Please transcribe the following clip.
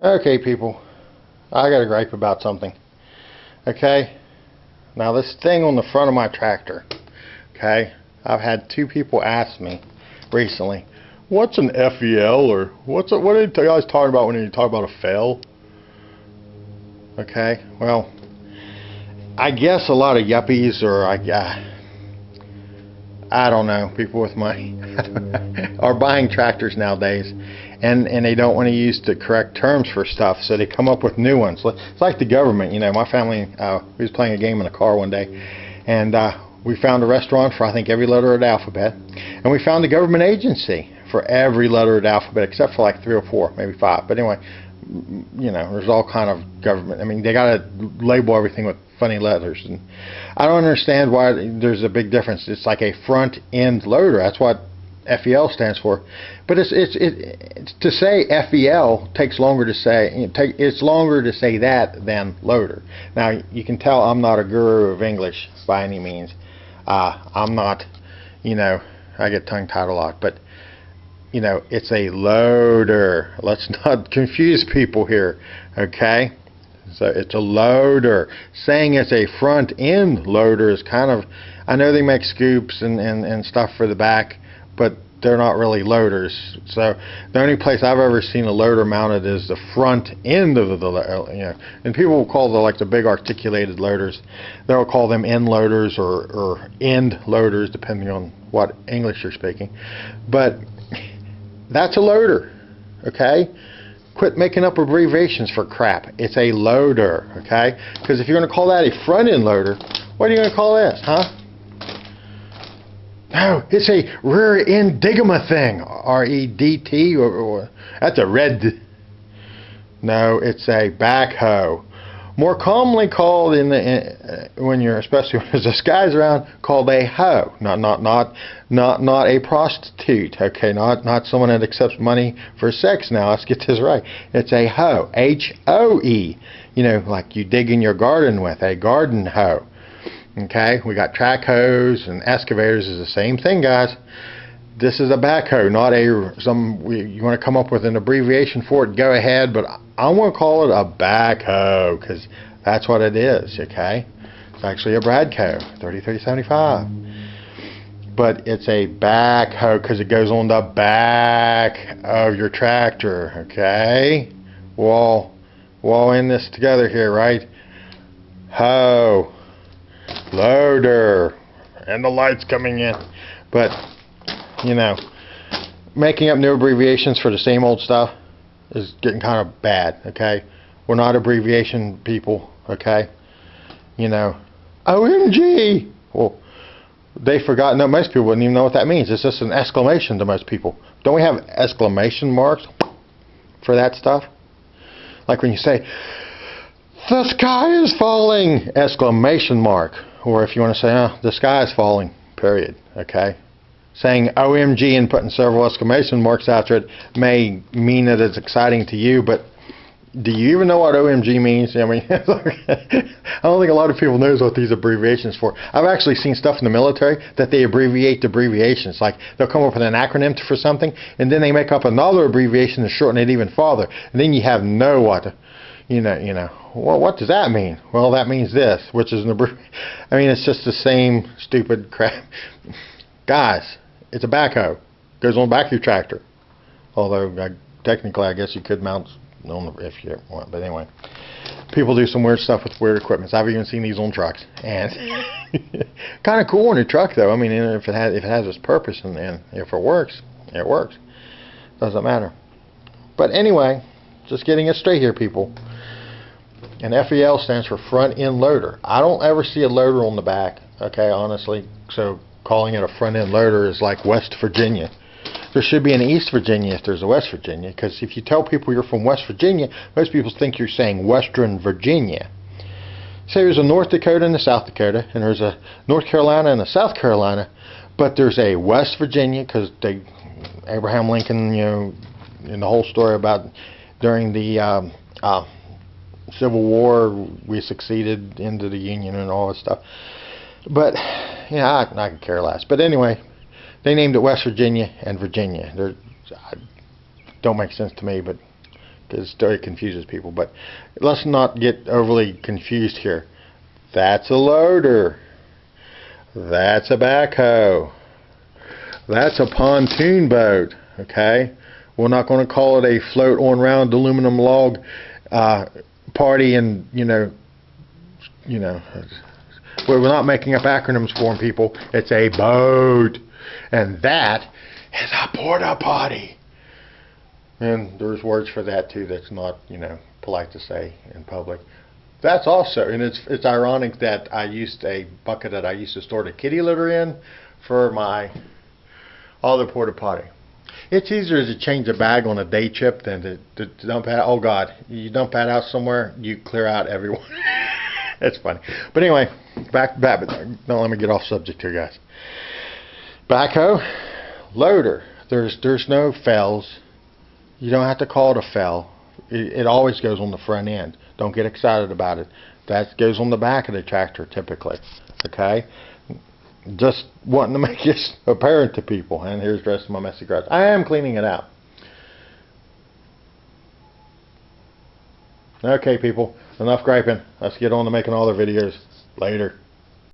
Okay, people, I got a gripe about something. Okay, now this thing on the front of my tractor. Okay, I've had two people ask me recently, "What's an FEL or what are you guys talking about when you talk about a fail?" Okay, well, I guess a lot of yuppies or I don't know, people with money are buying tractors nowadays, and they don't want to use the correct terms for stuff, so they come up with new ones. It's like the government, you know. My family, we was playing a game in a car one day, and we found a restaurant for I think every letter of the alphabet, and we found a government agency for every letter of the alphabet except for like 3 or 4, maybe 5. But anyway, you know, there's all kind of government. I mean, they got to label everything with funny letters, and I don't understand why there's a big difference. It's like a front end loader. That's what FEL stands for. But it's to say FEL takes longer to say. It's longer to say that than loader. Now you can tell I'm not a guru of English by any means. I'm not. You know, I get tongue tied a lot, but you know, it's a loader. Let's not confuse people here, okay? So it's a loader. Saying it's a front end loader is kind of, I know they make scoops and stuff for the back, but they're not really loaders. So the only place I've ever seen a loader mounted is the front end of the you know, and people will call the big articulated loaders, they'll call them end loaders or end loaders depending on what English you're speaking. But that's a loader, okay? Quit making up abbreviations for crap. It's a loader, okay? Because if you're going to call that a front-end loader, what are you going to call this, huh? No, it's a rear-end digama thing. R-E-D-T, or that's a red. No, it's a backhoe. More commonly called when you're, especially when there's guys around, called a hoe. Not a prostitute. Okay, not someone that accepts money for sex. Now let's get this right. It's a hoe. H-O-E. You know, like you dig in your garden with a garden hoe. Okay, we got track hoes and excavators is the same thing, guys. This is a backhoe, not you want to come up with an abbreviation for it, go ahead, but I want to call it a backhoe because that's what it is, okay? It's actually a Bradco, 30-30-75. But it's a backhoe because it goes on the back of your tractor, okay? We're all in this together here, right? Hoe, loader, and the lights coming in. But you know, making up new abbreviations for the same old stuff is getting kind of bad, okay? We're not abbreviation people, okay? You know, OMG! Well, they forgot. No, most people wouldn't even know what that means. It's just an exclamation to most people. Don't we have exclamation marks for that stuff? Like when you say, the sky is falling! Exclamation mark. Or if you want to say, the sky is falling, period, okay? Saying OMG and putting several exclamation marks after it may mean that it's exciting to you, but do you even know what OMG means? I mean, I don't think a lot of people knows what these abbreviations for. I've actually seen stuff in the military that they abbreviate the abbreviations. Like they'll come up with an acronym for something, and then they make up another abbreviation to shorten it even farther. And then you have no what, you know. Well, what does that mean? Well, that means this, which is an abbreviation. I mean, it's just the same stupid crap, guys. It's a backhoe. Goes on the back of your tractor. Although, technically, I guess you could mount on the, if you want. But anyway, people do some weird stuff with weird equipment. I've even seen these on trucks, and kind of cool on your truck, though. I mean, if it has its purpose and if it works, it works. Doesn't matter. But anyway, just getting it straight here, people. And FEL stands for front end loader. I don't ever see a loader on the back. Okay, honestly, so calling it a front end loader is like West Virginia. There should be an East Virginia if there's a West Virginia, because if you tell people you're from West Virginia, most people think you're saying Western Virginia. Say there's a North Dakota and a South Dakota, and there's a North Carolina and a South Carolina, but there's a West Virginia because Abraham Lincoln, you know, in the whole story about during the Civil War, we succeeded into the Union and all that stuff. But yeah, I could care less. But anyway, they named it West Virginia and Virginia. Don't make sense to me, but because it confuses people. But let's not get overly confused here. That's a loader. That's a backhoe. That's a pontoon boat. Okay, we're not going to call it a float on round aluminum log party, and we're not making up acronyms for them, people. It's a boat, and that is a porta potty. And there's words for that too. That's not polite to say in public. That's also, and it's ironic that I used a bucket that I used to store the kitty litter in for my other porta potty. It's easier to change a bag on a day trip than to dump it out. Oh God, you dump that out somewhere, you clear out everyone. It's funny. But anyway, back. Don't let me get off subject here, guys. Backhoe, loader. There's no fells. You don't have to call it a fell. It always goes on the front end. Don't get excited about it. That goes on the back of the tractor typically. Okay? Just wanting to make this apparent to people. And here's the rest of my messy garage. I am cleaning it out. Okay, people. Enough griping. Let's get on to making all the videos. Later.